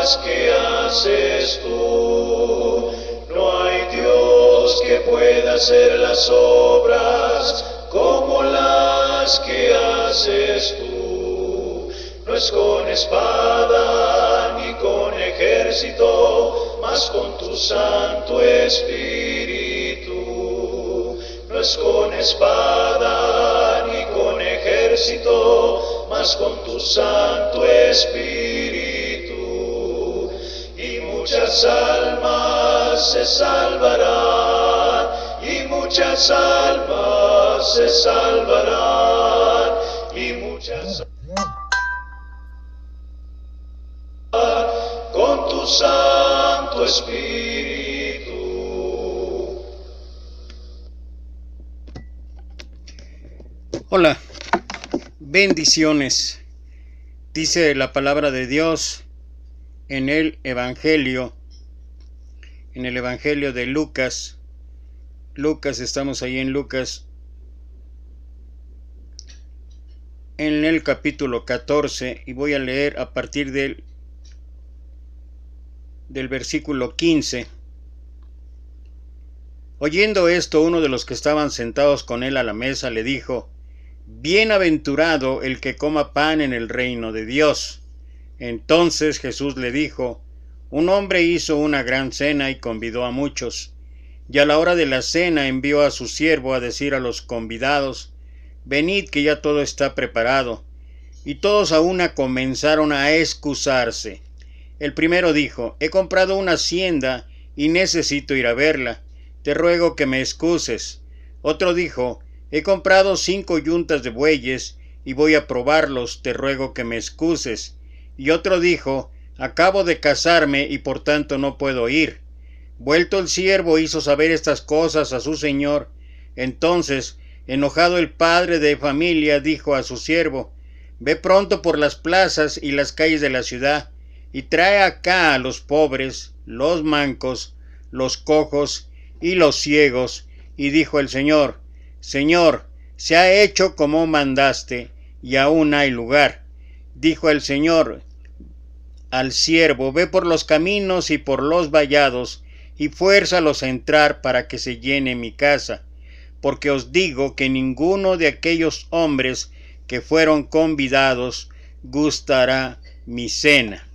las que haces tú. No hay Dios que pueda hacer las obras como las que haces tú. No es con espada ni con ejército, mas con tu Santo Espíritu. No es con espada ni con ejército, mas con tu Santo Espíritu. Y muchas almas se salvarán, y muchas almas se salvarán, y muchas con tu Santo Espíritu. Hola, bendiciones. Dice la palabra de Dios en el Evangelio de Lucas. Estamos ahí en Lucas, en el capítulo 14, y voy a leer a partir del versículo 15. Oyendo esto, uno de los que estaban sentados con él a la mesa le dijo: Bienaventurado el que coma pan en el reino de Dios. Entonces Jesús le dijo: Un hombre hizo una gran cena y convidó a muchos. Y a la hora de la cena envió a su siervo a decir a los convidados: Venid, que ya todo está preparado. Y todos a una comenzaron a excusarse. El primero dijo: He comprado una hacienda y necesito ir a verla. Te ruego que me excuses. Otro dijo: He comprado 5 yuntas de bueyes y voy a probarlos. Te ruego que me excuses. Y otro dijo: Acabo de casarme y por tanto no puedo ir. Vuelto el siervo hizo saber estas cosas a su señor. Entonces, enojado el padre de familia, dijo a su siervo: Ve pronto por las plazas y las calles de la ciudad, y trae acá a los pobres, los mancos, los cojos y los ciegos. Y dijo el Señor: Señor, se ha hecho como mandaste, y aún hay lugar. Dijo el Señor al siervo: Ve por los caminos y por los vallados, y fuérzalos a entrar para que se llene mi casa. Porque os digo que ninguno de aquellos hombres que fueron convidados gustará mi cena.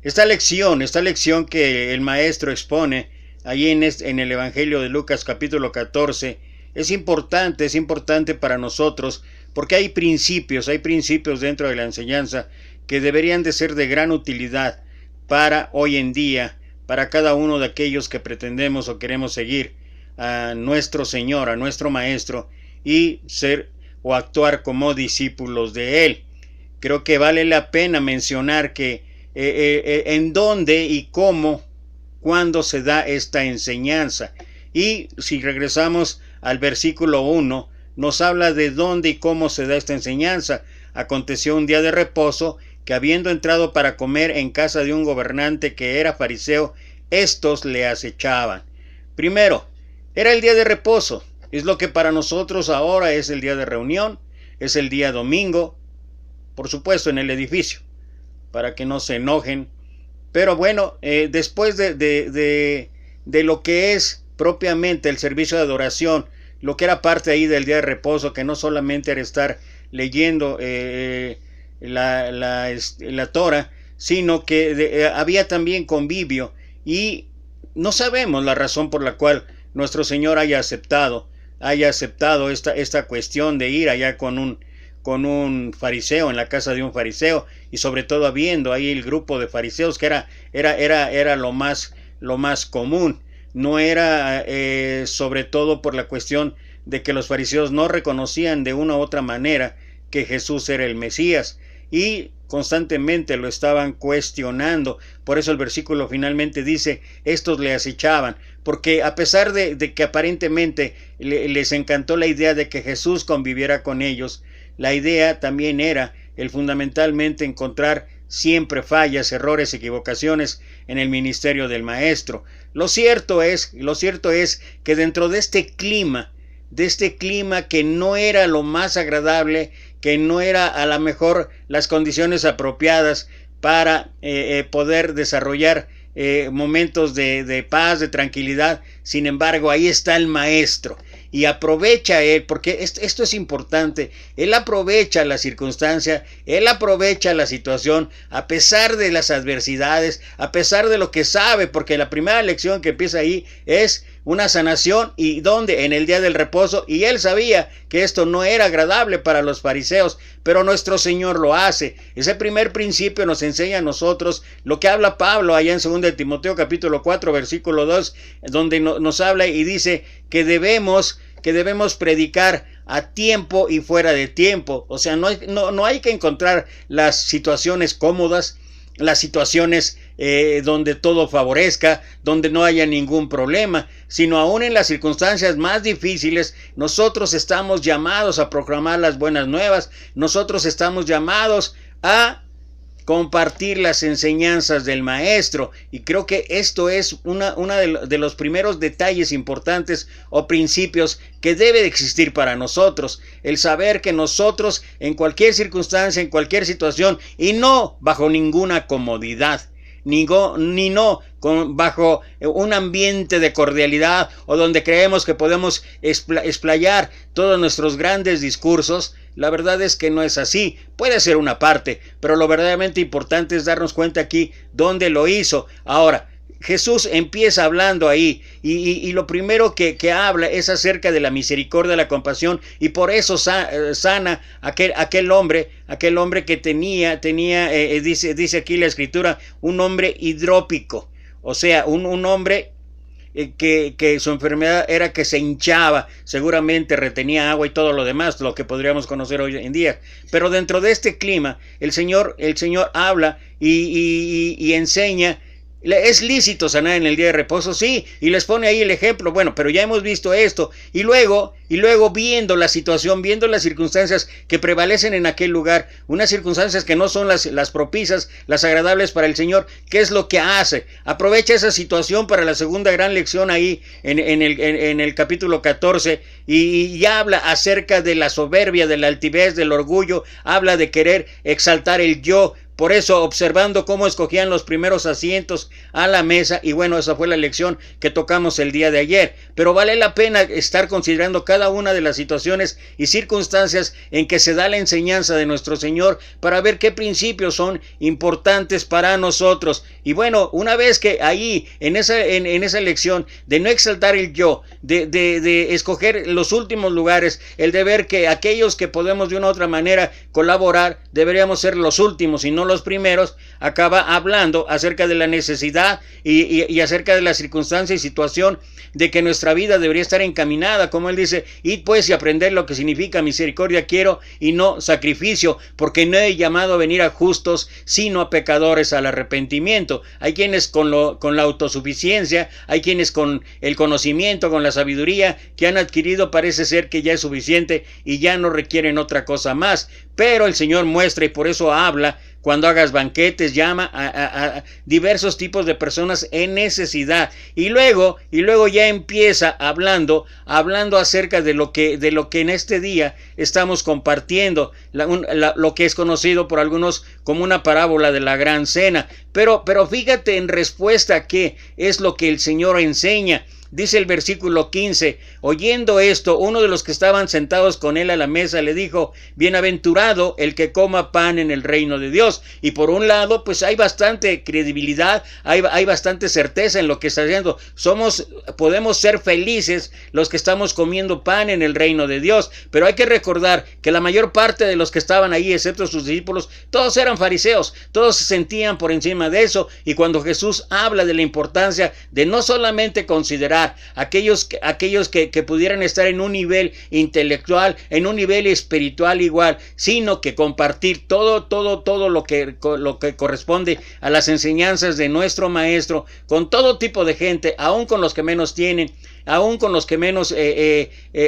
Esta lección que el maestro expone ahí en el Evangelio de Lucas capítulo 14 es importante para nosotros, porque hay principios dentro de la enseñanza que deberían de ser de gran utilidad para hoy en día, para cada uno de aquellos que pretendemos o queremos seguir a nuestro Señor, a nuestro Maestro, y ser o actuar como discípulos de Él. Creo que vale la pena mencionar que en dónde y cómo, cuándo se da esta enseñanza. Y si regresamos al versículo 1, nos habla de dónde y cómo se da esta enseñanza. Aconteció un día de reposo, que habiendo entrado para comer en casa de un gobernante que era fariseo, éstos le acechaban. Primero, era el día de reposo. Es lo que para nosotros ahora es el día de reunión, es el día domingo, por supuesto en el edificio, para que no se enojen. Pero bueno, después de lo que es propiamente el servicio de adoración, lo que era parte ahí del día de reposo, que no solamente era estar leyendo la Torah, sino que había también convivio, y no sabemos la razón por la cual nuestro Señor haya aceptado esta cuestión de ir allá con un fariseo, en la casa de un fariseo, y sobre todo habiendo ahí el grupo de fariseos, que era lo más común. No era sobre todo por la cuestión de que los fariseos no reconocían de una u otra manera que Jesús era el Mesías, y constantemente lo estaban cuestionando. Por eso el versículo finalmente dice: estos le acechaban, porque a pesar de que aparentemente les encantó la idea de que Jesús conviviera con ellos, la idea también era fundamentalmente encontrar siempre fallas, errores, equivocaciones en el ministerio del maestro. Lo cierto es que dentro de este clima que no era lo más agradable, que no era a lo mejor las condiciones apropiadas para poder desarrollar momentos de paz, de tranquilidad. Sin embargo, ahí está el maestro y aprovecha él, porque esto es importante. Él aprovecha la circunstancia, él aprovecha la situación, a pesar de las adversidades, a pesar de lo que sabe, porque la primera lección que empieza ahí es una sanación. ¿Y dónde? En el día del reposo. Y él sabía que esto no era agradable para los fariseos, pero nuestro Señor lo hace. Ese primer principio nos enseña a nosotros lo que habla Pablo allá en 2 de Timoteo capítulo 4 versículo 2, donde nos habla y dice que debemos predicar a tiempo y fuera de tiempo. O sea, no hay que encontrar las situaciones cómodas, las situaciones donde todo favorezca, donde no haya ningún problema, sino aún en las circunstancias más difíciles, nosotros estamos llamados a proclamar las buenas nuevas, nosotros estamos llamados a compartir las enseñanzas del maestro. Y creo que esto es una de los primeros detalles importantes o principios que debe de existir para nosotros, el saber que nosotros en cualquier circunstancia, en cualquier situación, y no bajo ninguna comodidad, bajo un ambiente de cordialidad o donde creemos que podemos explayar todos nuestros grandes discursos. La verdad es que no es así. Puede ser una parte, pero lo verdaderamente importante es darnos cuenta aquí dónde lo hizo. Ahora, Jesús empieza hablando ahí y lo primero que habla es acerca de la misericordia, la compasión, y por eso sana aquel hombre que tenía dice aquí la escritura, un hombre hidrópico, o sea, un hombre que su enfermedad era que se hinchaba, seguramente retenía agua y todo lo demás, lo que podríamos conocer hoy en día. Pero dentro de este clima, el Señor habla y enseña. ¿Es lícito sanar en el día de reposo? Sí, y les pone ahí el ejemplo. Bueno, pero ya hemos visto esto. Y luego viendo la situación, viendo las circunstancias que prevalecen en aquel lugar, unas circunstancias que no son las propicias, las agradables para el Señor, ¿qué es lo que hace? Aprovecha esa situación para la segunda gran lección ahí en el capítulo 14 y habla acerca de la soberbia, de la altivez, del orgullo, habla de querer exaltar el yo. Por eso, observando cómo escogían los primeros asientos a la mesa, y bueno, esa fue la lección que tocamos el día de ayer, pero vale la pena estar considerando cada una de las situaciones y circunstancias en que se da la enseñanza de nuestro Señor para ver qué principios son importantes para nosotros. Y bueno, una vez que ahí, en esa lección de no exaltar el yo, de escoger los últimos lugares, el de ver que aquellos que podemos de una u otra manera colaborar, deberíamos ser los últimos y no los primeros, acaba hablando acerca de la necesidad y acerca de la circunstancia y situación de que nuestra vida debería estar encaminada, como él dice, id pues y aprender lo que significa misericordia quiero y no sacrificio, porque no he llamado a venir a justos, sino a pecadores al arrepentimiento. Hay quienes con la autosuficiencia, hay quienes con el conocimiento, con la sabiduría que han adquirido, parece ser que ya es suficiente y ya no requieren otra cosa más, pero el Señor muestra, y por eso habla. Cuando hagas banquetes, llama a diversos tipos de personas en necesidad. Y luego ya empieza hablando acerca de lo que en este día estamos compartiendo, lo que es conocido por algunos como una parábola de la gran cena. Pero fíjate en respuesta a qué es lo que el Señor enseña. Dice el versículo 15, oyendo esto, uno de los que estaban sentados con él a la mesa le dijo, bienaventurado el que coma pan en el reino de Dios. Y por un lado, pues hay bastante credibilidad, hay bastante certeza en lo que está haciendo. Podemos ser felices los que estamos comiendo pan en el reino de Dios, pero hay que recordar que la mayor parte de los que estaban ahí, excepto sus discípulos, todos eran fariseos, todos se sentían por encima de eso. Y cuando Jesús habla de la importancia de no solamente considerar aquellos que pudieran estar en un nivel intelectual, en un nivel espiritual igual, sino que compartir todo lo que corresponde a las enseñanzas de nuestro maestro con todo tipo de gente, aún con los que menos tienen, aún con los que menos,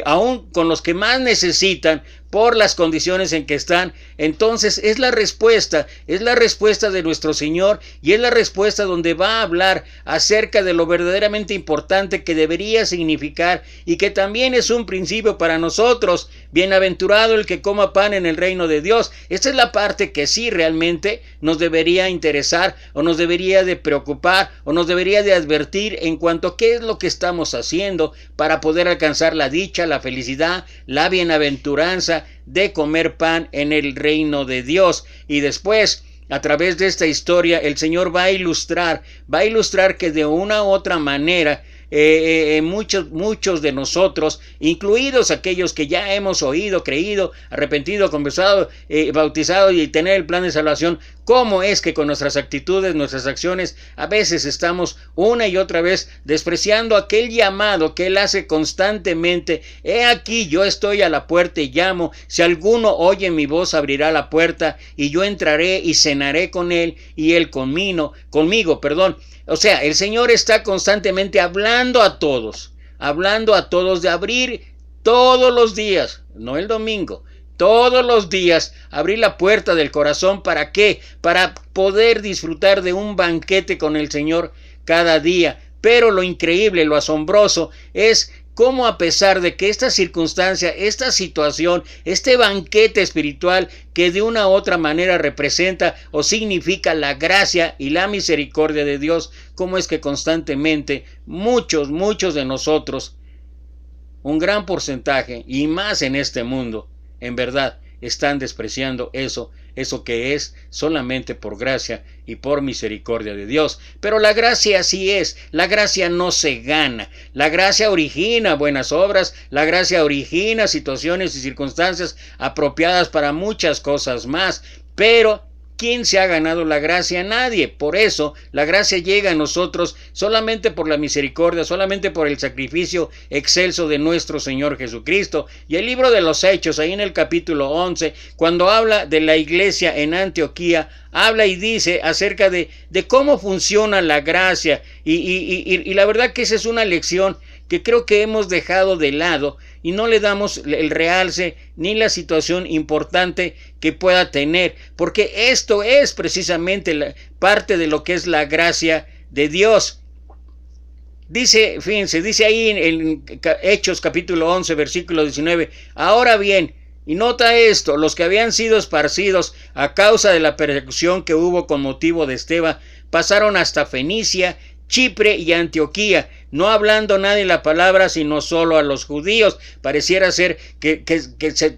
aún con los que más necesitan, por las condiciones en que están, entonces es la respuesta de nuestro Señor, y es la respuesta donde va a hablar acerca de lo verdaderamente importante que debería significar y que también es un principio para nosotros. Bienaventurado el que coma pan en el reino de Dios. Esta es la parte que sí realmente nos debería interesar, o nos debería de preocupar, o nos debería de advertir en cuanto a qué es lo que estamos haciendo para poder alcanzar la dicha, la felicidad, la bienaventuranza de comer pan en el reino de Dios. Y después, a través de esta historia, el Señor va a ilustrar que de una u otra manera muchos de nosotros, incluidos aquellos que ya hemos oído, creído, arrepentido, confesado, bautizado y tener el plan de salvación, cómo es que con nuestras actitudes, nuestras acciones, a veces estamos una y otra vez despreciando aquel llamado que Él hace constantemente. He aquí, yo estoy a la puerta y llamo. Si alguno oye mi voz, abrirá la puerta, y yo entraré y cenaré con él y él conmigo. O sea, el Señor está constantemente hablando a todos de abrir todos los días, no el domingo, todos los días, abrir la puerta del corazón. ¿Para qué? Para poder disfrutar de un banquete con el Señor cada día. Pero lo increíble, lo asombroso es cómo, a pesar de que esta circunstancia, esta situación, este banquete espiritual que de una u otra manera representa o significa la gracia y la misericordia de Dios, cómo es que constantemente muchos de nosotros, un gran porcentaje y más en este mundo, en verdad, están despreciando eso que es solamente por gracia y por misericordia de Dios. Pero la gracia así es, la gracia no se gana, la gracia origina buenas obras, la gracia origina situaciones y circunstancias apropiadas para muchas cosas más, pero ¿quién se ha ganado la gracia? Nadie. Por eso la gracia llega a nosotros solamente por la misericordia, solamente por el sacrificio excelso de nuestro Señor Jesucristo. Y el libro de los Hechos, ahí en el capítulo 11, cuando habla de la iglesia en Antioquía, habla y dice acerca de cómo funciona la gracia. Y la verdad que esa es una lección que creo que hemos dejado de lado y no le damos el realce ni la situación importante que pueda tener, porque esto es precisamente parte de lo que es la gracia de Dios. Dice, fíjense, dice ahí en Hechos capítulo 11, versículo 19, ahora bien, y nota esto, los que habían sido esparcidos a causa de la persecución que hubo con motivo de Esteban, pasaron hasta Fenicia, Chipre y Antioquía, no hablando nadie la palabra sino solo a los judíos. Pareciera ser que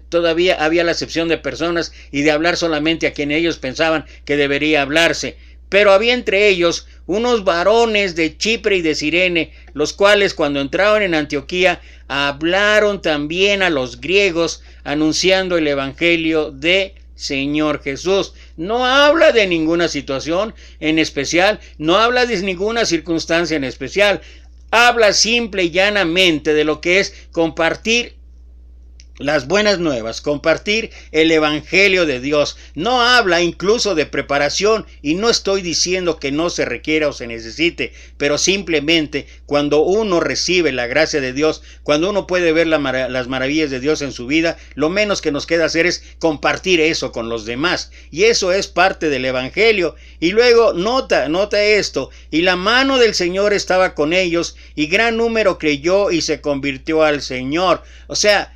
todavía había la acepción de personas y de hablar solamente a quien ellos pensaban que debería hablarse. Pero había entre ellos unos varones de Chipre y de Cirene, los cuales cuando entraron en Antioquía hablaron también a los griegos, anunciando el evangelio de Señor Jesús. No habla de ninguna situación en especial, no habla de ninguna circunstancia en especial, habla simple y llanamente de lo que es compartir las buenas nuevas, compartir el evangelio de Dios. No habla incluso de preparación, y no estoy diciendo que no se requiera o se necesite, pero simplemente cuando uno recibe la gracia de Dios, cuando uno puede ver las maravillas de Dios en su vida, lo menos que nos queda hacer es compartir eso con los demás, y eso es parte del evangelio. Y luego nota esto, y la mano del Señor estaba con ellos, y gran número creyó y se convirtió al Señor. O sea,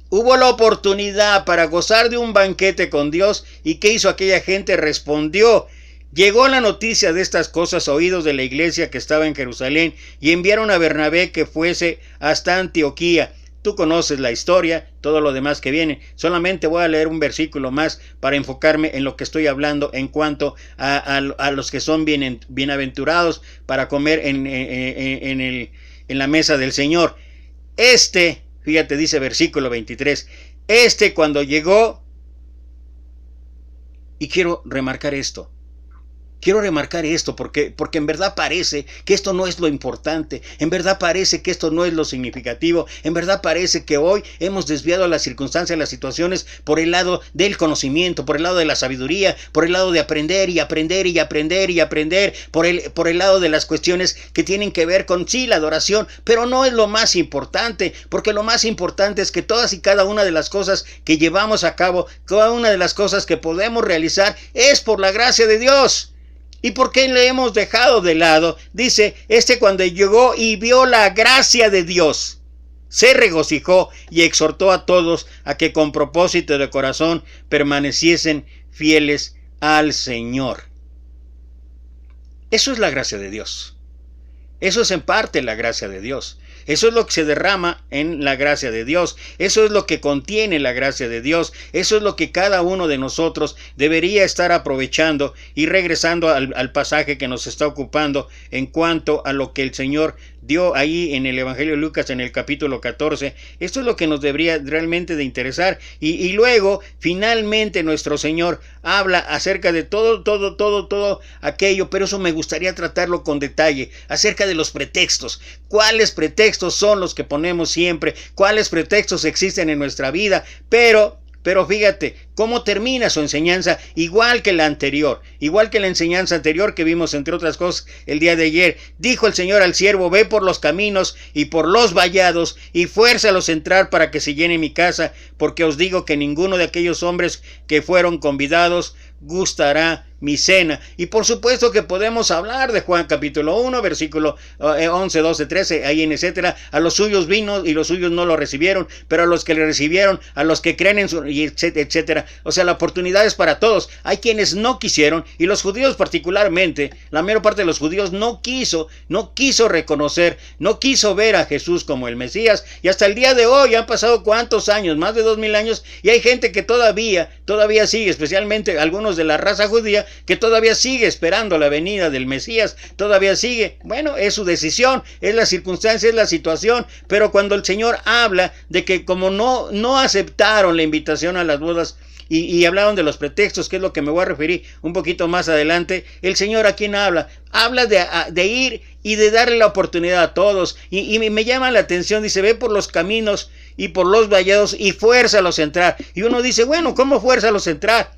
hubo la oportunidad para gozar de un banquete con Dios. ¿Y qué hizo aquella gente? Respondió. Llegó la noticia de estas cosas a oídos de la iglesia que estaba en Jerusalén, y enviaron a Bernabé que fuese hasta Antioquía. Tú conoces la historia, todo lo demás que viene. Solamente voy a leer un versículo más para enfocarme en lo que estoy hablando en cuanto a los que son bienaventurados para comer en la mesa del Señor. Fíjate, dice versículo 23, cuando llegó, y quiero remarcar esto, Quiero remarcar esto porque en verdad parece que esto no es lo importante, en verdad parece que esto no es lo significativo, en verdad parece que hoy hemos desviado las circunstancias, las situaciones por el lado del conocimiento, por el lado de la sabiduría, por el lado de aprender y aprender y aprender y aprender, por el lado de las cuestiones que tienen que ver con sí, la adoración, pero no es lo más importante, porque lo más importante es que todas y cada una de las cosas que llevamos a cabo, cada una de las cosas que podemos realizar es por la gracia de Dios. ¿Y por qué le hemos dejado de lado? Dice, cuando llegó y vio la gracia de Dios, se regocijó y exhortó a todos a que con propósito de corazón permaneciesen fieles al Señor. Eso es la gracia de Dios. Eso es en parte la gracia de Dios. Eso es lo que se derrama en la gracia de Dios. Eso es lo que contiene la gracia de Dios. Eso es lo que cada uno de nosotros debería estar aprovechando y regresando al pasaje que nos está ocupando en cuanto a lo que el Señor dio ahí en el Evangelio de Lucas en el capítulo 14. Esto es lo que nos debería realmente de interesar. Y luego, finalmente, nuestro Señor habla acerca de todo aquello, pero eso me gustaría tratarlo con detalle, acerca de los pretextos. ¿Cuáles pretextos son los que ponemos siempre? ¿Cuáles pretextos existen en nuestra vida? Pero fíjate cómo termina su enseñanza, igual que la anterior, igual que la enseñanza anterior que vimos, entre otras cosas, el día de ayer. Dijo el Señor al siervo: ve por los caminos y por los vallados y fuérzalos a entrar para que se llene mi casa, porque os digo que ninguno de aquellos hombres que fueron convidados gustará mi cena. Y por supuesto que podemos hablar de Juan capítulo 1, versículo 11, 12, 13, ahí en etcétera. A los suyos vino y los suyos no lo recibieron, pero a los que le recibieron, a los que creen en su, y etcétera. O sea, la oportunidad es para todos. Hay quienes no quisieron, y los judíos particularmente, la mayor parte de los judíos no quiso reconocer, no quiso ver a Jesús como el Mesías, y hasta el día de hoy han pasado ¿cuántos años? Más de 2000 años, y hay gente que todavía sigue, especialmente algunos de la raza judía, que todavía sigue esperando la venida del Mesías, todavía sigue. Bueno, es su decisión, es la circunstancia, es la situación, pero cuando el Señor habla de que como no aceptaron la invitación a las bodas y hablaron de los pretextos, que es lo que me voy a referir un poquito más adelante, el Señor, ¿a quién habla? Habla de ir y de darle la oportunidad a todos, y me llama la atención, dice: ve por los caminos y por los vallados y fuérzalos a entrar. Y uno dice: bueno, ¿cómo fuérzalos a entrar?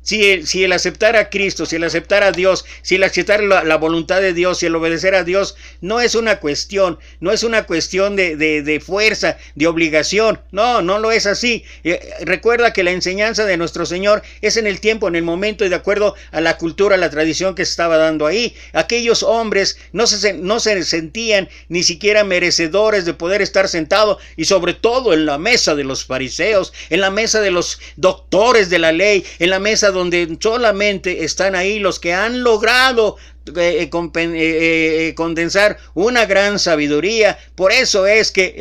Si el aceptar a Cristo, si el aceptar a Dios, si el aceptar la voluntad de Dios, si el obedecer a Dios, no es una cuestión de fuerza, de obligación. No lo es así. Recuerda que la enseñanza de nuestro Señor es en el tiempo, en el momento y de acuerdo a la cultura, a la tradición que se estaba dando ahí. Aquellos hombres no se sentían ni siquiera merecedores de poder estar sentados, y sobre todo en la mesa de los fariseos, en la mesa de los doctores de la ley, en la mesa donde solamente están ahí los que han logrado condensar una gran sabiduría. Por eso es que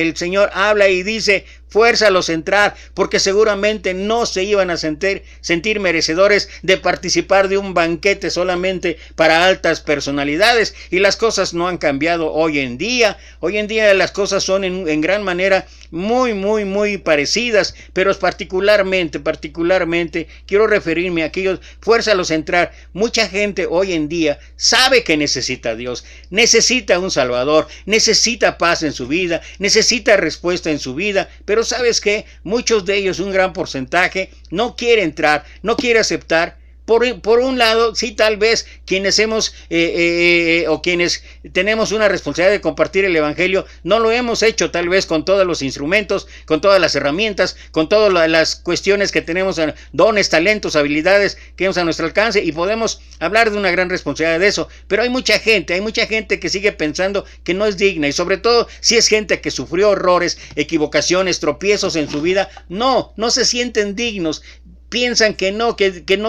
el Señor habla y dice: fuérzalos a entrar, porque seguramente no se iban a sentir merecedores de participar de un banquete solamente para altas personalidades. Y las cosas no han cambiado hoy en día. Hoy en día las cosas son en gran manera muy parecidas, pero particularmente quiero referirme a aquellos: fuérzalos a entrar. Mucha gente hoy en día sabe que necesita a Dios, necesita un Salvador, necesita paz en su vida, necesita respuesta en su vida, pero ¿sabes qué? Muchos de ellos, un gran porcentaje, no quiere entrar, no quiere aceptar. Por un lado, sí, tal vez quienes o quienes tenemos una responsabilidad de compartir el Evangelio, no lo hemos hecho tal vez con todos los instrumentos, con todas las herramientas, con todas las cuestiones que tenemos, dones, talentos, habilidades que tenemos a nuestro alcance, y podemos hablar de una gran responsabilidad de eso. Pero hay mucha gente que sigue pensando que no es digna, y sobre todo si es gente que sufrió horrores, equivocaciones, tropiezos en su vida, no se sienten dignos. Piensan que no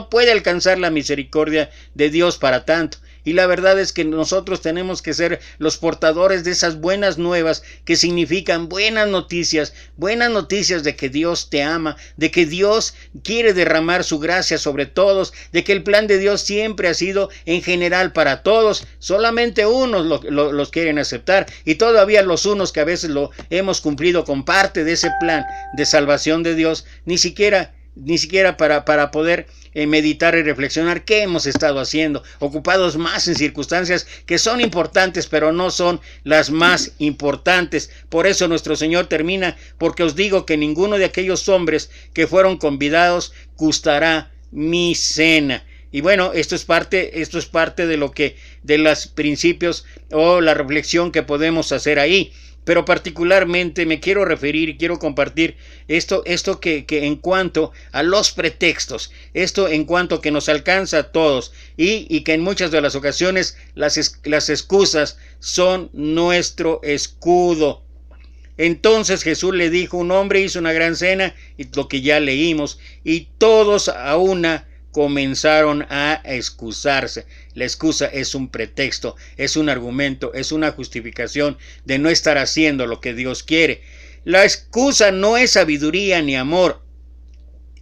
puede alcanzar la misericordia de Dios para tanto. Y la verdad es que nosotros tenemos que ser los portadores de esas buenas nuevas, que significan buenas noticias de que Dios te ama, de que Dios quiere derramar su gracia sobre todos, de que el plan de Dios siempre ha sido en general para todos. Solamente unos los quieren aceptar, y todavía los unos que a veces lo hemos cumplido con parte de ese plan de salvación de Dios, ni siquiera ni siquiera para poder meditar y reflexionar qué hemos estado haciendo, ocupados más en circunstancias que son importantes, pero no son las más importantes. Por eso nuestro Señor termina, porque os digo que ninguno de aquellos hombres que fueron convidados gustará mi cena. Y bueno, esto es parte de los principios o la reflexión que podemos hacer ahí. Pero particularmente me quiero referir y quiero compartir esto que en cuanto a los pretextos, esto en cuanto que nos alcanza a todos y que en muchas de las ocasiones las excusas son nuestro escudo. Entonces Jesús le dijo: un hombre hizo una gran cena, y lo que ya leímos, y todos a una comenzaron a excusarse. La excusa es un pretexto, es un argumento, es una justificación de no estar haciendo lo que Dios quiere. La excusa no es sabiduría ni amor,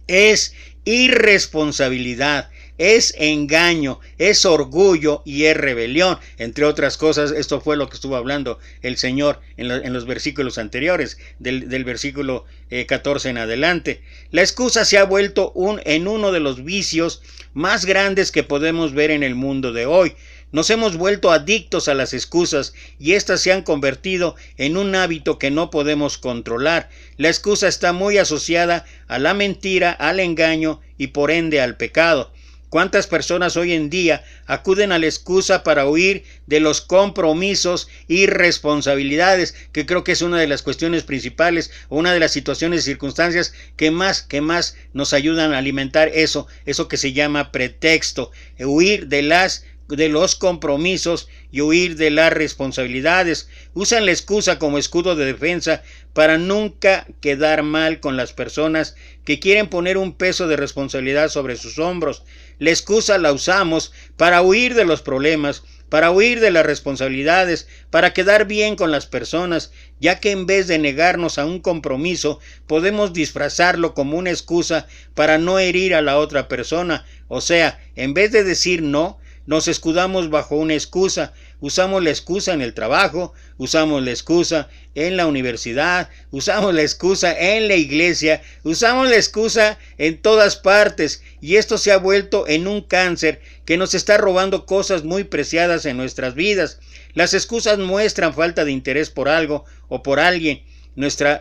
es irresponsabilidad, es engaño, es orgullo y es rebelión. Entre otras cosas, esto fue lo que estuvo hablando el Señor en los versículos anteriores, del versículo 14 en adelante. La excusa se ha vuelto en uno de los vicios más grandes que podemos ver en el mundo de hoy. Nos hemos vuelto adictos a las excusas y éstas se han convertido en un hábito que no podemos controlar. La excusa está muy asociada a la mentira, al engaño y por ende al pecado. ¿Cuántas personas hoy en día acuden a la excusa para huir de los compromisos y responsabilidades? Que creo que es una de las cuestiones principales, o una de las situaciones y circunstancias que más nos ayudan a alimentar eso que se llama pretexto, huir de los compromisos y huir de las responsabilidades. Usan la excusa como escudo de defensa para nunca quedar mal con las personas que quieren poner un peso de responsabilidad sobre sus hombros. La excusa la usamos para huir de los problemas, para huir de las responsabilidades, para quedar bien con las personas, ya que en vez de negarnos a un compromiso, podemos disfrazarlo como una excusa para no herir a la otra persona. O sea, en vez de decir no, nos escudamos bajo una excusa. Usamos la excusa en el trabajo, usamos la excusa en la universidad, usamos la excusa en la iglesia, usamos la excusa en todas partes, y esto se ha vuelto en un cáncer que nos está robando cosas muy preciadas en nuestras vidas. Las excusas muestran falta de interés por algo o por alguien.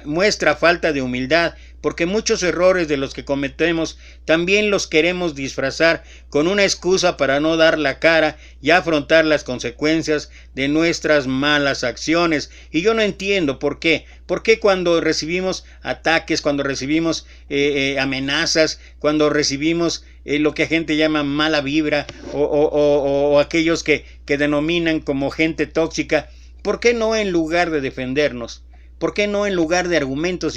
Muestra falta de humildad, porque muchos errores de los que cometemos también los queremos disfrazar con una excusa para no dar la cara y afrontar las consecuencias de nuestras malas acciones. Y yo no entiendo por qué. ¿Por qué cuando recibimos ataques, cuando recibimos amenazas, cuando recibimos lo que la gente llama mala vibra o aquellos que denominan como gente tóxica, por qué no, en lugar de defendernos, ¿por qué no, en lugar de argumentos,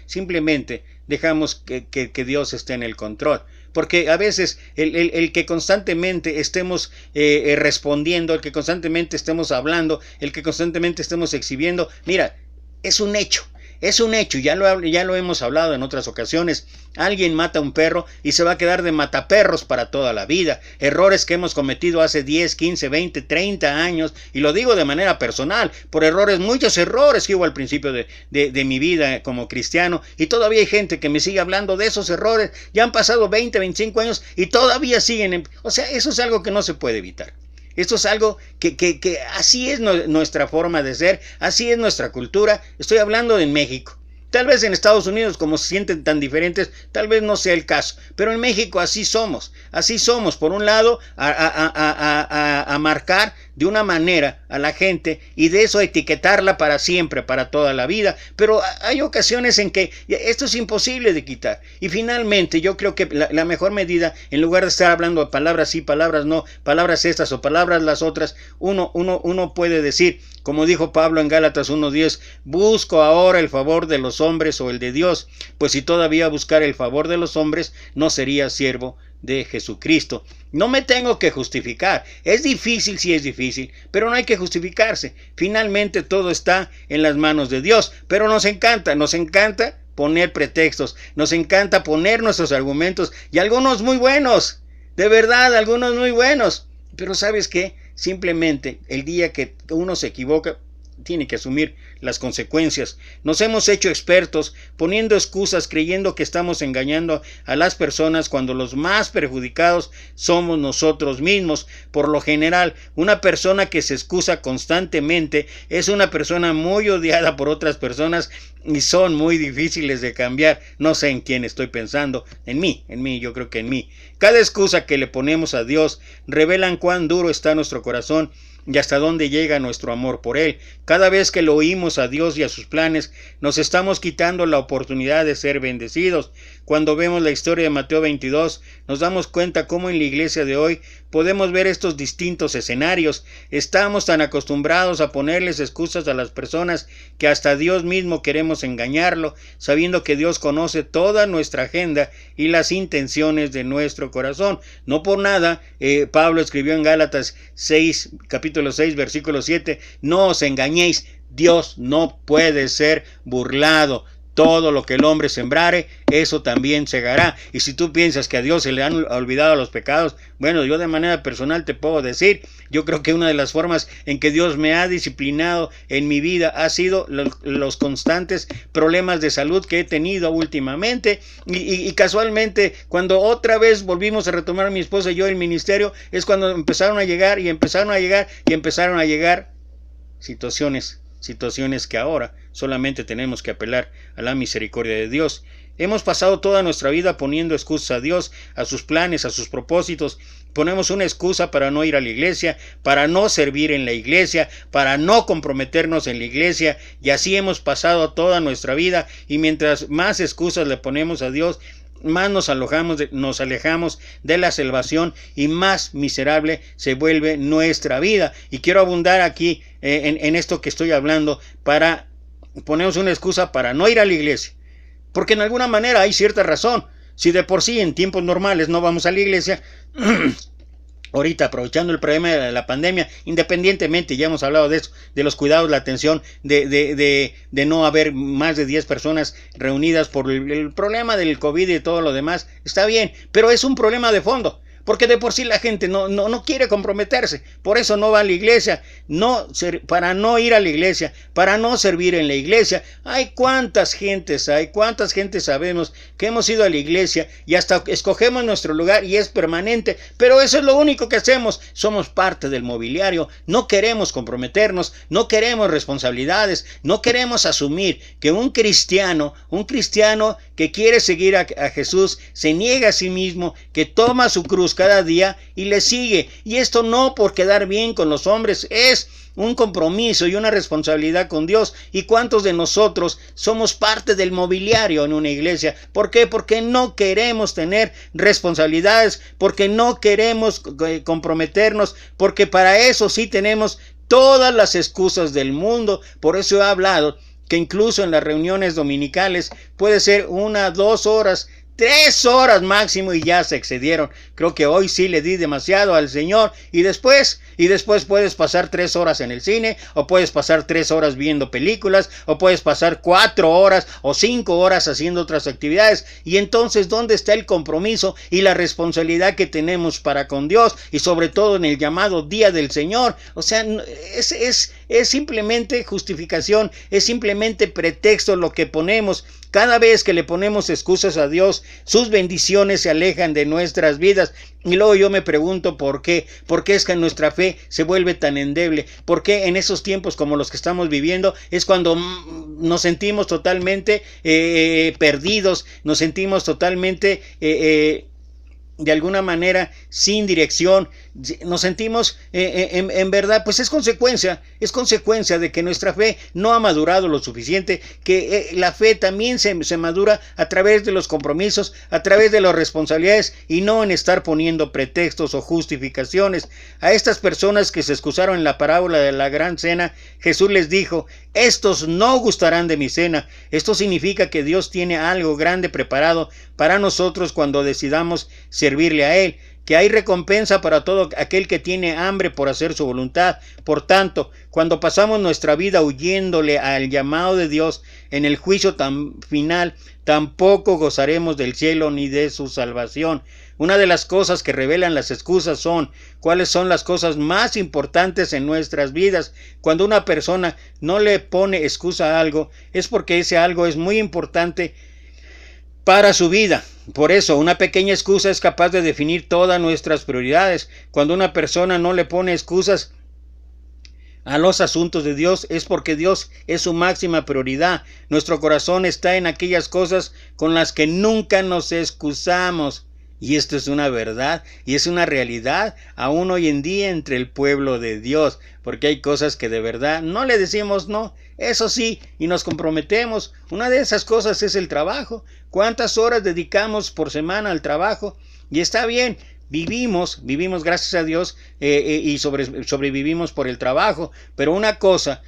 simplemente dejamos que Dios esté en el control? Porque a veces el que constantemente estemos respondiendo, el que constantemente estemos hablando, el que constantemente estemos exhibiendo, mira, es un hecho, ya lo hemos hablado en otras ocasiones. Alguien mata a un perro y se va a quedar de mataperros para toda la vida. Errores que hemos cometido hace 10, 15, 20, 30 años, y lo digo de manera personal, por muchos errores que hubo al principio de mi vida como cristiano, y todavía hay gente que me sigue hablando de esos errores. Ya han pasado 20, 25 años y todavía siguen. O sea, eso es algo que no se puede evitar. Esto es algo que así es nuestra forma de ser, así es nuestra cultura. Estoy hablando de México. Tal vez en Estados Unidos, como se sienten tan diferentes, tal vez no sea el caso. Pero en México así somos. Por un lado, a marcar de una manera a la gente, y de eso etiquetarla para siempre, para toda la vida. Pero hay ocasiones en que esto es imposible de quitar. Y finalmente yo creo que la mejor medida, en lugar de estar hablando de palabras sí, palabras no, palabras estas o palabras las otras, uno puede decir, como dijo Pablo en Gálatas 1:10, busco ahora el favor de los hombres o el de Dios, pues si todavía buscar el favor de los hombres, no sería siervo de Jesucristo. No me tengo que justificar. Es difícil, sí es difícil, pero no hay que justificarse. Finalmente todo está en las manos de Dios. Pero nos encanta poner pretextos, nos encanta poner nuestros argumentos, y algunos muy buenos, de verdad, algunos muy buenos. Pero ¿sabes qué? Simplemente el día que uno se equivoca, tiene que asumir las consecuencias. Nos hemos hecho expertos poniendo excusas, creyendo que estamos engañando a las personas cuando los más perjudicados somos nosotros mismos. Por lo general, una persona que se excusa constantemente es una persona muy odiada por otras personas y son muy difíciles de cambiar. No sé en quién estoy pensando. En mí, yo creo que en mí. Cada excusa que le ponemos a Dios revelan cuán duro está nuestro corazón y hasta dónde llega nuestro amor por Él. Cada vez que lo oímos a Dios y a sus planes, nos estamos quitando la oportunidad de ser bendecidos. Cuando vemos la historia de Mateo 22, nos damos cuenta cómo en la iglesia de hoy podemos ver estos distintos escenarios. Estamos tan acostumbrados a ponerles excusas a las personas que hasta Dios mismo queremos engañarlo, sabiendo que Dios conoce toda nuestra agenda y las intenciones de nuestro corazón. No por nada, Pablo escribió en Gálatas 6, capítulo 6, versículo 7, no os engañéis, Dios no puede ser burlado. Todo lo que el hombre sembrare, eso también segará. Y si tú piensas que a Dios se le han olvidado los pecados, bueno, yo de manera personal te puedo decir, yo creo que una de las formas en que Dios me ha disciplinado en mi vida ha sido los constantes problemas de salud que he tenido últimamente. Y casualmente, cuando otra vez volvimos a retomar mi esposa y yo el ministerio, es cuando empezaron a llegar situaciones que ahora solamente tenemos que apelar a la misericordia de Dios. Hemos pasado toda nuestra vida poniendo excusas a Dios, a sus planes, a sus propósitos. Ponemos una excusa para no ir a la iglesia, para no servir en la iglesia, para no comprometernos en la iglesia, y así hemos pasado toda nuestra vida, y mientras más excusas le ponemos a Dios, más nos alejamos de la salvación y más miserable se vuelve nuestra vida. Y quiero abundar aquí en esto que estoy hablando, para ponernos una excusa para no ir a la iglesia, porque en alguna manera hay cierta razón. Si de por sí en tiempos normales no vamos a la iglesia, ahorita aprovechando el problema de la pandemia, independientemente, ya hemos hablado de eso, de los cuidados, la atención, de no haber más de 10 personas reunidas por el problema del COVID y todo lo demás, está bien, pero es un problema de fondo. Porque de por sí la gente no quiere comprometerse, por eso no va a la iglesia, para no ir a la iglesia, para no servir en la iglesia. Cuántas gentes sabemos que hemos ido a la iglesia y hasta escogemos nuestro lugar y es permanente, pero eso es lo único que hacemos. Somos parte del mobiliario, no queremos comprometernos, no queremos responsabilidades, no queremos asumir que un cristiano que quiere seguir a Jesús se niega a sí mismo, que toma su cruz cada día y le sigue. Y esto no por quedar bien con los hombres, es un compromiso y una responsabilidad con Dios. ¿Y cuántos de nosotros somos parte del mobiliario en una iglesia? ¿Por qué? Porque no queremos tener responsabilidades, porque no queremos comprometernos, porque para eso sí tenemos todas las excusas del mundo. Por eso he hablado que incluso en las reuniones dominicales puede ser 1, 2 horas, 3 horas máximo y ya se excedieron. Creo que hoy sí le di demasiado al Señor. Y después puedes pasar 3 horas en el cine, o puedes pasar 3 horas viendo películas, o puedes pasar 4 horas o 5 horas haciendo otras actividades. Y entonces, ¿dónde está el compromiso y la responsabilidad que tenemos para con Dios? Y sobre todo en el llamado Día del Señor. O sea, es simplemente justificación, es simplemente pretexto lo que ponemos. Cada vez que le ponemos excusas a Dios, sus bendiciones se alejan de nuestras vidas. Y luego yo me pregunto por qué. ¿Por qué es que nuestra fe se vuelve tan endeble? ¿Por qué en esos tiempos como los que estamos viviendo es cuando nos sentimos totalmente perdidos, nos sentimos totalmente de alguna manera sin dirección, nos sentimos en verdad, pues es consecuencia de que nuestra fe no ha madurado lo suficiente, que la fe también se madura a través de los compromisos, a través de las responsabilidades, y no en estar poniendo pretextos o justificaciones. A estas personas que se excusaron en la parábola de la gran cena, Jesús les dijo: estos no gustarán de mi cena. Esto significa que Dios tiene algo grande preparado para nosotros cuando decidamos servirle a Él, que hay recompensa para todo aquel que tiene hambre por hacer su voluntad. Por tanto, cuando pasamos nuestra vida huyéndole al llamado de Dios en el juicio final, tampoco gozaremos del cielo ni de su salvación. Una de las cosas que revelan las excusas son cuáles son las cosas más importantes en nuestras vidas. Cuando una persona no le pone excusa a algo, es porque ese algo es muy importante para su vida. Por eso, una pequeña excusa es capaz de definir todas nuestras prioridades. Cuando una persona no le pone excusas a los asuntos de Dios, es porque Dios es su máxima prioridad. Nuestro corazón está en aquellas cosas con las que nunca nos excusamos. Y esto es una verdad y es una realidad aún hoy en día entre el pueblo de Dios, porque hay cosas que de verdad no le decimos no, eso sí, y nos comprometemos. Una de esas cosas es el trabajo. ¿Cuántas horas dedicamos por semana al trabajo? Y está bien, vivimos gracias a Dios y sobrevivimos por el trabajo, pero una cosa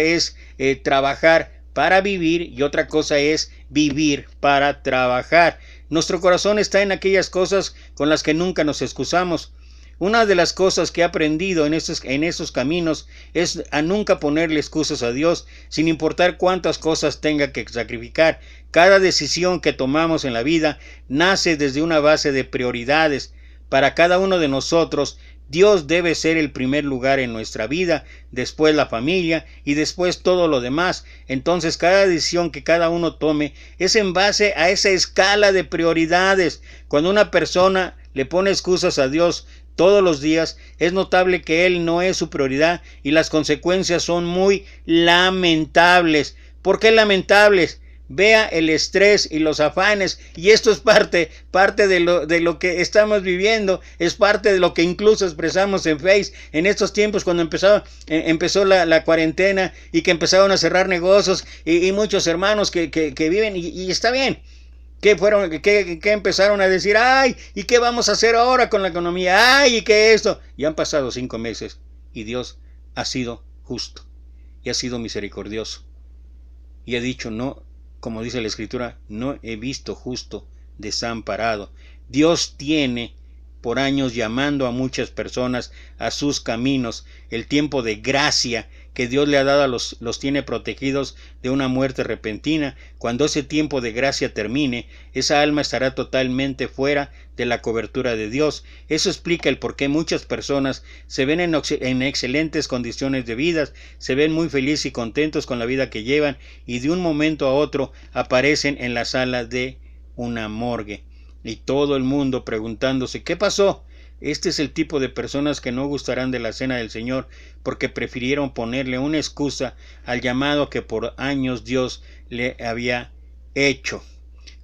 es trabajar para vivir y otra cosa es vivir para trabajar. Nuestro corazón está en aquellas cosas con las que nunca nos excusamos. Una de las cosas que he aprendido en esos caminos es a nunca ponerle excusas a Dios, sin importar cuántas cosas tenga que sacrificar. Cada decisión que tomamos en la vida nace desde una base de prioridades. Para cada uno de nosotros, Dios debe ser el primer lugar en nuestra vida, después la familia y después todo lo demás. Entonces cada decisión que cada uno tome es en base a esa escala de prioridades. Cuando una persona le pone excusas a Dios todos los días, es notable que Él no es su prioridad y las consecuencias son muy lamentables. ¿Por qué lamentables? Vea el estrés y los afanes, y esto es parte de lo que estamos viviendo, es parte de lo que incluso expresamos en Face en estos tiempos cuando empezó la cuarentena y que empezaron a cerrar negocios y muchos hermanos que viven y está bien. ¿Qué empezaron a decir? ¡Ay! ¿Y qué vamos a hacer ahora con la economía? ¡Ay! ¿Y qué esto? Y han pasado 5 meses y Dios ha sido justo y ha sido misericordioso y ha dicho no. Como dice la Escritura, no he visto justo desamparado. Dios tiene por años llamando a muchas personas a sus caminos. El tiempo de gracia que Dios le ha dado los tiene protegidos de una muerte repentina. Cuando ese tiempo de gracia termine, esa alma estará totalmente fuera de la cobertura de Dios. Eso explica el por qué muchas personas se ven en excelentes condiciones de vida, se ven muy felices y contentos con la vida que llevan y de un momento a otro aparecen en la sala de una morgue. Y todo el mundo preguntándose, ¿qué pasó? Este es el tipo de personas que no gustarán de la cena del Señor porque prefirieron ponerle una excusa al llamado que por años Dios le había hecho.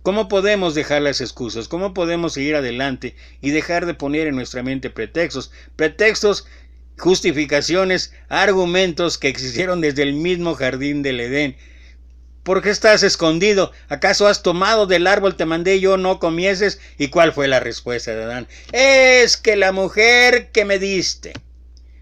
¿Cómo podemos dejar las excusas? ¿Cómo podemos seguir adelante y dejar de poner en nuestra mente pretextos? Pretextos, justificaciones, argumentos que existieron desde el mismo jardín del Edén. ¿Por qué estás escondido? ¿Acaso has tomado del árbol te mandé yo no comieses? ¿Y cuál fue la respuesta de Adán? Es que la mujer que me diste.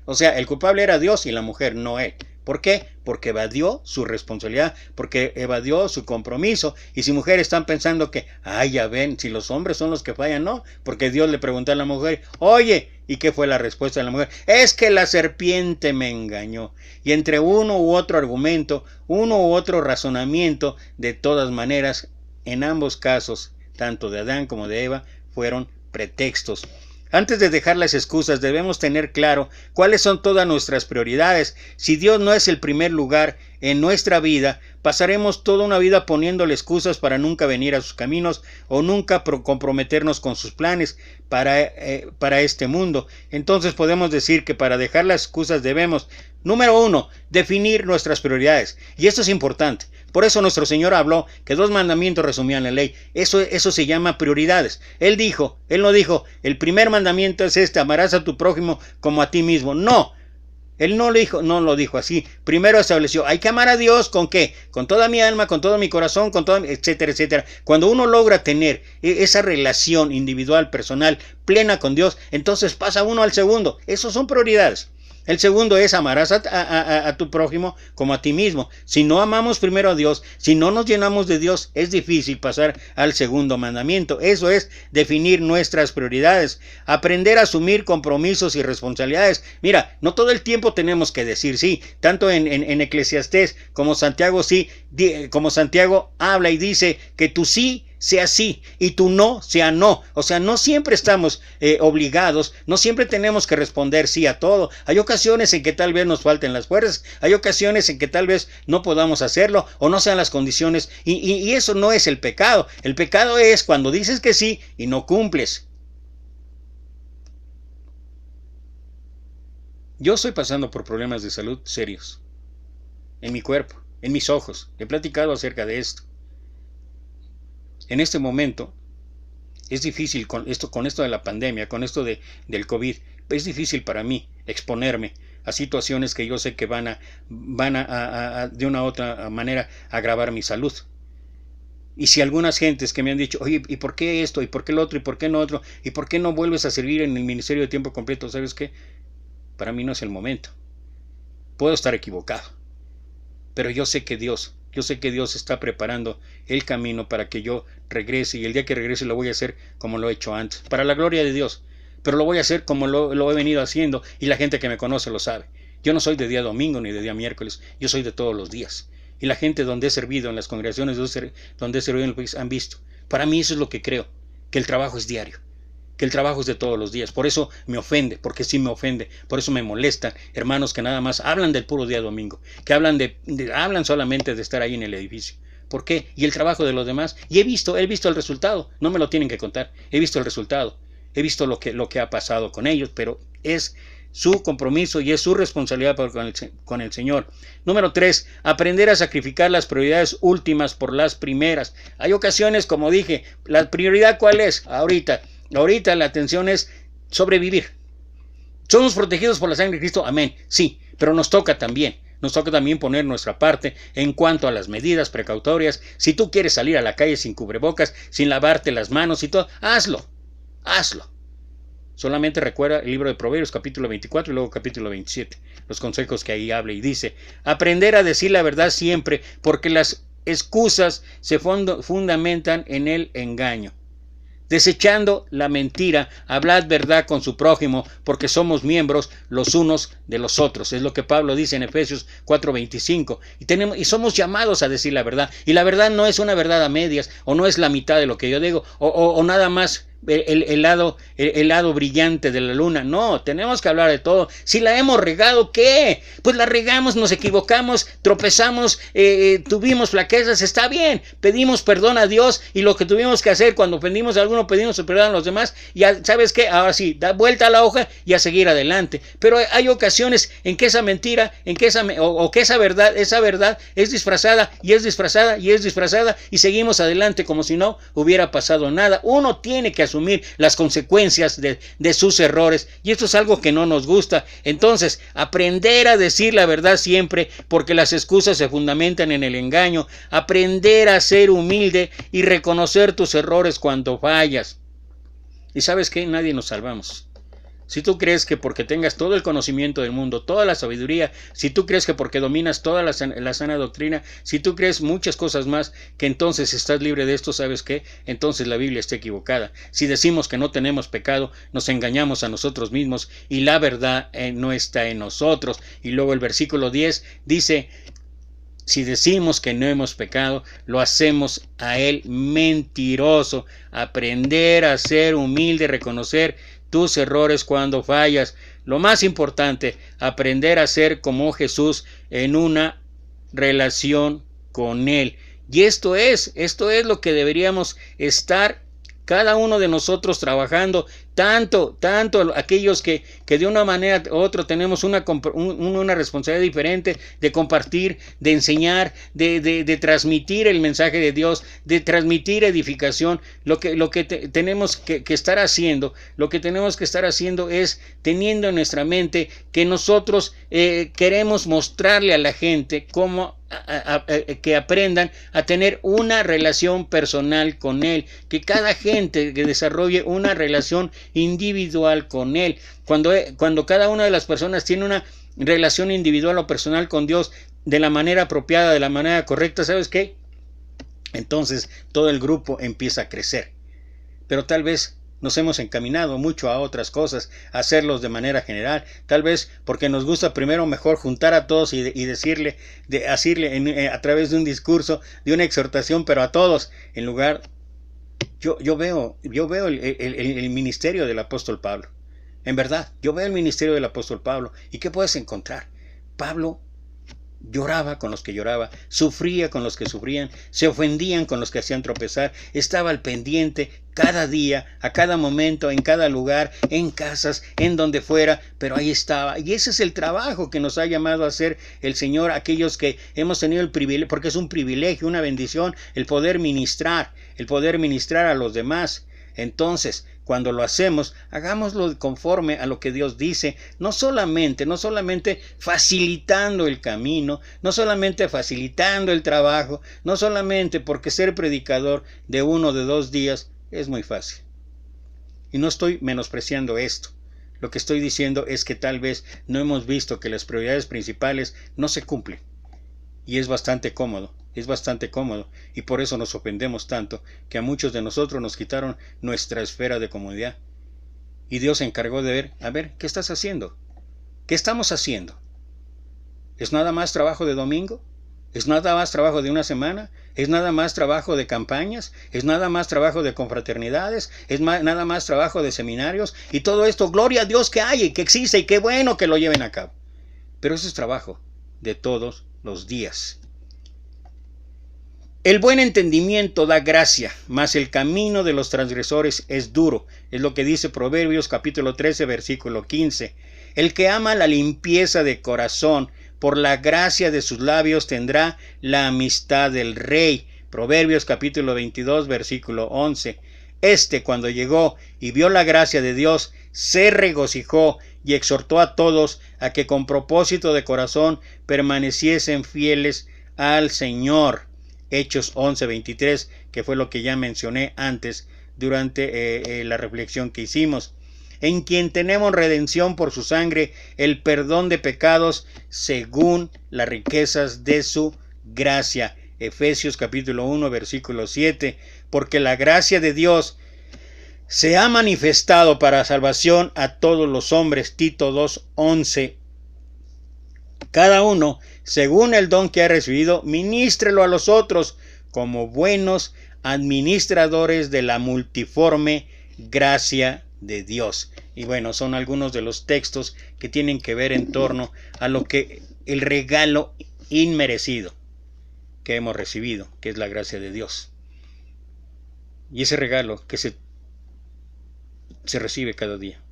O sea, el culpable era Dios y la mujer, no él. ¿Por qué? Porque evadió su responsabilidad, porque evadió su compromiso. Y si mujeres están pensando que, ya ven, si los hombres son los que fallan, no. Porque Dios le preguntó a la mujer, oye, ¿y qué fue la respuesta de la mujer? Es que la serpiente me engañó. Y entre uno u otro argumento, uno u otro razonamiento, de todas maneras, en ambos casos, tanto de Adán como de Eva, fueron pretextos. Antes de dejar las excusas, debemos tener claro cuáles son todas nuestras prioridades. Si Dios no es el primer lugar en nuestra vida, pasaremos toda una vida poniéndole excusas para nunca venir a sus caminos o nunca comprometernos con sus planes para este mundo. Entonces podemos decir que para dejar las excusas debemos, número 1, definir nuestras prioridades. Y esto es importante. Por eso nuestro Señor habló que 2 mandamientos resumían la ley. Eso se llama prioridades. Él no dijo, el primer mandamiento es este, amarás a tu prójimo como a ti mismo. No. Él no lo dijo así. Primero estableció, hay que amar a Dios ¿con qué? Con toda mi alma, con todo mi corazón, etcétera, etcétera. Cuando uno logra tener esa relación individual, personal, plena con Dios, entonces pasa uno al segundo. Esos son prioridades. El segundo es amarás a tu prójimo como a ti mismo. Si no amamos primero a Dios, si no nos llenamos de Dios, es difícil pasar al segundo mandamiento. Eso es definir nuestras prioridades, aprender a asumir compromisos y responsabilidades. Mira, no todo el tiempo tenemos que decir sí, tanto en Eclesiastés como Santiago como Santiago habla y dice que tu sí sea sí y tu no sea no. O sea, no siempre estamos obligados, no siempre tenemos que responder sí a todo. Hay ocasiones en que tal vez nos falten las fuerzas, hay ocasiones en que tal vez no podamos hacerlo o no sean las condiciones y eso no es el pecado. El pecado es cuando dices que sí y no cumples. Yo estoy pasando por problemas de salud serios en mi cuerpo, en mis ojos. He platicado acerca de esto. En este momento es difícil con esto de la pandemia, con esto del COVID. Es difícil para mí exponerme a situaciones que yo sé que van a de una u otra manera agravar mi salud. Y si algunas gentes que me han dicho, oye, ¿y por qué esto? ¿Y por qué lo otro? ¿Y por qué no otro? ¿Y por qué no vuelves a servir en el ministerio de tiempo completo? ¿Sabes qué? Para mí no es el momento. Puedo estar equivocado, pero yo sé que Dios está preparando el camino para que yo regrese, y el día que regrese lo voy a hacer como lo he hecho antes, para la gloria de Dios, pero lo voy a hacer como lo he venido haciendo, y la gente que me conoce lo sabe. Yo no soy de día domingo ni de día miércoles, yo soy de todos los días, y la gente donde he servido, en las congregaciones donde he servido en el país, han visto. Para mí eso es lo que creo, que el trabajo es diario, que el trabajo es de todos los días. Por eso me ofende, porque sí me ofende, por eso me molestan hermanos que nada más hablan del puro día domingo, que hablan solamente de estar ahí en el edificio. ¿Por qué? Y el trabajo de los demás. Y he visto el resultado, no me lo tienen que contar, he visto el resultado, he visto lo que ha pasado con ellos, pero es su compromiso y es su responsabilidad con el Señor. Número 3, aprender a sacrificar las prioridades últimas por las primeras. Hay ocasiones, como dije, la prioridad ¿cuál es? Ahorita la atención es sobrevivir. ¿Somos protegidos por la sangre de Cristo? Amén. Sí, pero nos toca también poner nuestra parte en cuanto a las medidas precautorias. Si tú quieres salir a la calle sin cubrebocas, sin lavarte las manos y todo, hazlo. Solamente recuerda el libro de Proverbios capítulo 24 y luego capítulo 27, los consejos que ahí habla, y dice, aprender a decir la verdad siempre, porque las excusas se fundamentan en el engaño. Desechando la mentira, hablad verdad con su prójimo, porque somos miembros los unos de los otros. Es lo que Pablo dice en Efesios 4:25. Y somos llamados a decir la verdad. Y la verdad no es una verdad a medias, o no es la mitad de lo que yo digo, o nada más el lado brillante de la luna. No, tenemos que hablar de todo. Si la hemos regado, ¿qué? Pues la regamos, nos equivocamos, tropezamos, tuvimos flaquezas, está bien, pedimos perdón a Dios, y lo que tuvimos que hacer cuando ofendimos a alguno, pedimos perdón a los demás, y ¿sabes qué? Ahora sí, da vuelta a la hoja y a seguir adelante. Pero hay ocasiones en que esa mentira, que esa verdad es disfrazada, y seguimos adelante como si no hubiera pasado nada. Uno tiene que asumir las consecuencias de sus errores, y esto es algo que no nos gusta. Entonces, aprender a decir la verdad siempre, porque las excusas se fundamentan en el engaño. Aprender a ser humilde y reconocer tus errores cuando fallas. Y ¿sabes qué? Nadie nos salvamos. Si tú crees que porque tengas todo el conocimiento del mundo, toda la sabiduría, si tú crees que porque dominas toda la sana doctrina, si tú crees muchas cosas más, que entonces estás libre de esto, ¿sabes qué? Entonces la Biblia está equivocada. Si decimos que no tenemos pecado, nos engañamos a nosotros mismos, y la verdad no está en nosotros. Y luego el versículo 10 dice, si decimos que no hemos pecado, lo hacemos a él mentiroso. Aprender a ser humilde, reconocer tus errores cuando fallas. Lo más importante, aprender a ser como Jesús en una relación con él. Y esto es lo que deberíamos estar cada uno de nosotros trabajando, tanto aquellos que de una manera u otra tenemos una responsabilidad diferente de compartir, de enseñar, de transmitir el mensaje de Dios, de transmitir edificación. Lo que tenemos que estar haciendo, es teniendo en nuestra mente que nosotros queremos mostrarle a la gente cómo que aprendan a tener una relación personal con él, que cada gente que desarrolle una relación individual con él. Cuando cada una de las personas tiene una relación individual o personal con Dios de la manera apropiada, de la manera correcta, ¿sabes qué? Entonces todo el grupo empieza a crecer. Pero tal vez nos hemos encaminado mucho a otras cosas, a hacerlos de manera general, tal vez porque nos gusta primero mejor juntar a todos y decirle a través de un discurso, de una exhortación, pero a todos, en lugar Yo veo el ministerio del apóstol Pablo. En verdad, yo veo el ministerio del apóstol Pablo. ¿Y qué puedes encontrar? Pablo lloraba con los que lloraba, sufría con los que sufrían, se ofendían con los que hacían tropezar, estaba al pendiente cada día, a cada momento, en cada lugar, en casas, en donde fuera, pero ahí estaba. Y ese es el trabajo que nos ha llamado a hacer el Señor, aquellos que hemos tenido el privilegio, porque es un privilegio, una bendición, el poder ministrar a los demás. Entonces, cuando lo hacemos, hagámoslo conforme a lo que Dios dice, no solamente facilitando el camino, no solamente facilitando el trabajo, no solamente porque ser predicador de 1 o de 2 días es muy fácil. Y no estoy menospreciando esto. Lo que estoy diciendo es que tal vez no hemos visto que las prioridades principales no se cumplen. Y es bastante cómodo. Y por eso nos ofendemos tanto que a muchos de nosotros nos quitaron nuestra esfera de comodidad. Y Dios se encargó de ver, ¿qué estás haciendo? ¿Qué estamos haciendo? ¿Es nada más trabajo de domingo? ¿Es nada más trabajo de una semana? ¿Es nada más trabajo de campañas? ¿Es nada más trabajo de confraternidades? ¿Es nada más trabajo de seminarios? Y todo esto, gloria a Dios que hay y que existe y qué bueno que lo lleven a cabo. Pero eso es trabajo de todos los días. El buen entendimiento da gracia, mas el camino de los transgresores es duro. Es lo que dice Proverbios capítulo 13, versículo 15. El que ama la limpieza de corazón, por la gracia de sus labios tendrá la amistad del rey. Proverbios capítulo 22, versículo 11. Cuando llegó y vio la gracia de Dios, se regocijó y exhortó a todos a que con propósito de corazón permaneciesen fieles al Señor. Hechos 11:23, que fue lo que ya mencioné antes durante la reflexión que hicimos. En quien tenemos redención por su sangre, el perdón de pecados según las riquezas de su gracia. Efesios capítulo 1, versículo 7. Porque la gracia de Dios se ha manifestado para salvación a todos los hombres. Tito 2:11. Cada uno, según el don que ha recibido, ministrelo a los otros como buenos administradores de la multiforme gracia de Dios. Y bueno, son algunos de los textos que tienen que ver en torno a lo que el regalo inmerecido que hemos recibido, que es la gracia de Dios. Y ese regalo que se recibe cada día.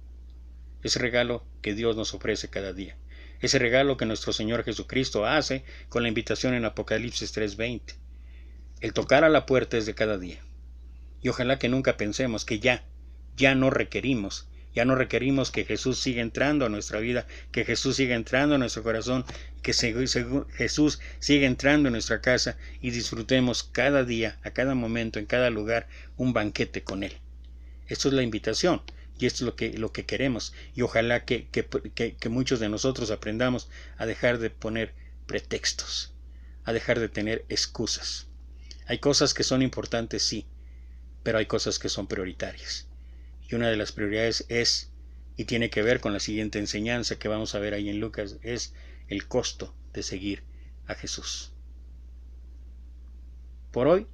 Ese regalo que Dios nos ofrece cada día. Ese regalo que nuestro Señor Jesucristo hace con la invitación en Apocalipsis 3:20. El tocar a la puerta es de cada día. Y ojalá que nunca pensemos que ya no requerimos que Jesús siga entrando a nuestra vida, que Jesús siga entrando a nuestro corazón, que Jesús siga entrando en nuestra casa y disfrutemos cada día, a cada momento, en cada lugar, un banquete con Él. Esto es la invitación. Y esto es lo que queremos. Y ojalá que muchos de nosotros aprendamos a dejar de poner pretextos, a dejar de tener excusas. Hay cosas que son importantes, sí, pero hay cosas que son prioritarias. Y una de las prioridades es, y tiene que ver con la siguiente enseñanza que vamos a ver ahí en Lucas, es el costo de seguir a Jesús. Por hoy,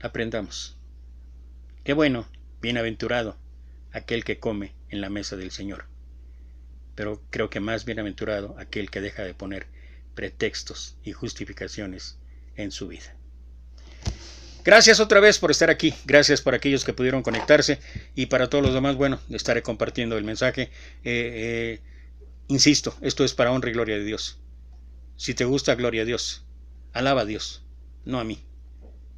aprendamos. Qué bueno, bienaventurado aquel que come en la mesa del Señor. Pero creo que más bienaventurado aquel que deja de poner pretextos y justificaciones en su vida. Gracias otra vez por estar aquí. Gracias por aquellos que pudieron conectarse. Y para todos los demás, bueno, estaré compartiendo el mensaje. Insisto, esto es para honra y gloria de Dios. Si te gusta, gloria a Dios. Alaba a Dios, no a mí.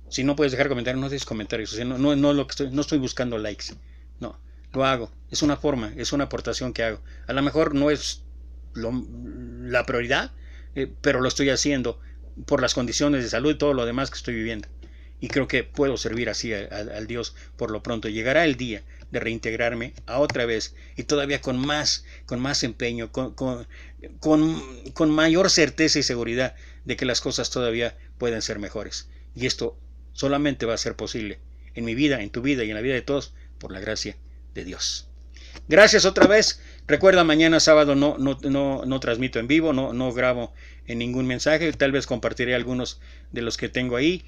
Si no puedes dejar comentarios, no dejes comentarios. O sea, no estoy buscando likes. No. Lo hago, es una forma, es una aportación que hago. A lo mejor no es la prioridad, pero lo estoy haciendo por las condiciones de salud y todo lo demás que estoy viviendo. Y creo que puedo servir así al Dios por lo pronto. Llegará el día de reintegrarme a otra vez y todavía con más empeño, con mayor certeza y seguridad de que las cosas todavía pueden ser mejores. Y esto solamente va a ser posible en mi vida, en tu vida y en la vida de todos por la gracia de Dios. Gracias otra vez. Recuerda, mañana sábado no transmito en vivo, no grabo en ningún mensaje, tal vez compartiré algunos de los que tengo ahí,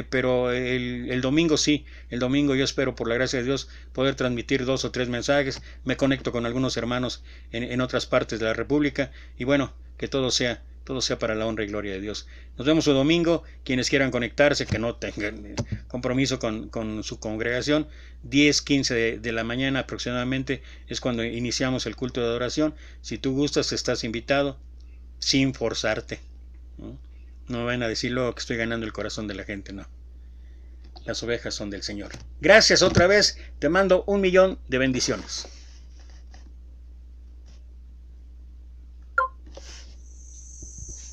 pero el domingo sí, el domingo yo espero por la gracia de Dios poder transmitir 2 o 3 mensajes, me conecto con algunos hermanos en otras partes de la República y bueno, que todo sea para la honra y gloria de Dios. Nos vemos el domingo, quienes quieran conectarse, que no tengan compromiso con su congregación, 10:15 de la mañana aproximadamente es cuando iniciamos el culto de adoración. Si tú gustas, estás invitado, sin forzarte. No me van a decir luego que estoy ganando el corazón de la gente, no. Las ovejas son del Señor. Gracias otra vez, te mando 1.000.000 de bendiciones.